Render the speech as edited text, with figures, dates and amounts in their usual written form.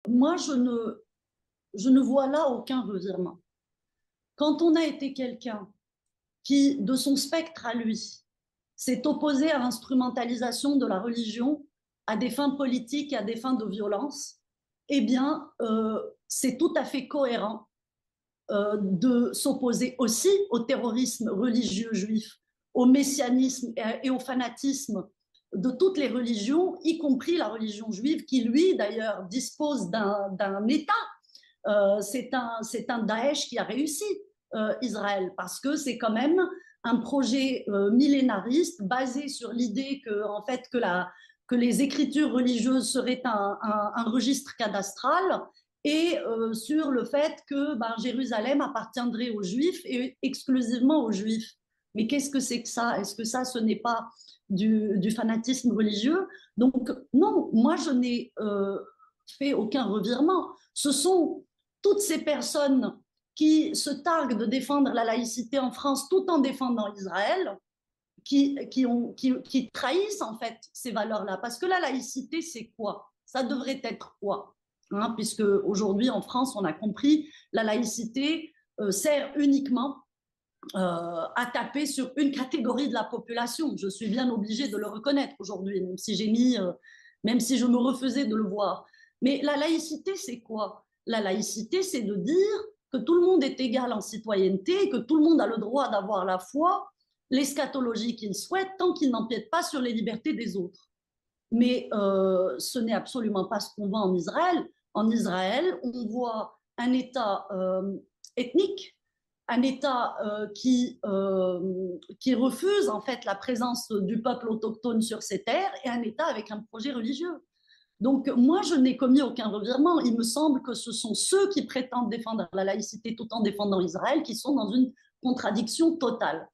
Moi, je ne vois là aucun revirement. Quand on a été quelqu'un qui, de son spectre à lui, s'est opposé à l'instrumentalisation de la religion à des fins politiques et à des fins de violence, eh bien, c'est tout à fait cohérent de s'opposer aussi au terrorisme religieux juif, au messianisme et au fanatisme de toutes les religions, y compris la religion juive, qui lui d'ailleurs dispose d'un État. C'est un Daesh qui a réussi Israël, parce que c'est quand même un projet millénariste basé sur l'idée que, en fait, que les écritures religieuses seraient un registre cadastral et sur le fait que Jérusalem appartiendrait aux Juifs et exclusivement aux Juifs. Mais qu'est-ce que c'est que ça? Est-ce que ça, ce n'est pas du fanatisme religieux? Donc non, moi je n'ai fait aucun revirement. Ce sont toutes ces personnes qui se targuent de défendre la laïcité en France tout en défendant Israël, qui trahissent en fait ces valeurs-là. Parce que la laïcité, c'est quoi? Ça devrait être quoi? Puisque aujourd'hui en France, on a compris, la laïcité sert uniquement à taper sur une catégorie de la population. Je suis bien obligée de le reconnaître aujourd'hui, même si je me refusais de le voir. Mais la laïcité, c'est quoi? La laïcité, c'est de dire que tout le monde est égal en citoyenneté, que tout le monde a le droit d'avoir la foi, l'eschatologie qu'il souhaite, tant qu'il n'empiète pas sur les libertés des autres. Mais ce n'est absolument pas ce qu'on voit en Israël. En Israël, on voit un État ethnique, un État qui refuse en fait la présence du peuple autochtone sur ces terres, et un État avec un projet religieux. Donc moi, je n'ai commis aucun revirement. Il me semble que ce sont ceux qui prétendent défendre la laïcité tout en défendant Israël qui sont dans une contradiction totale.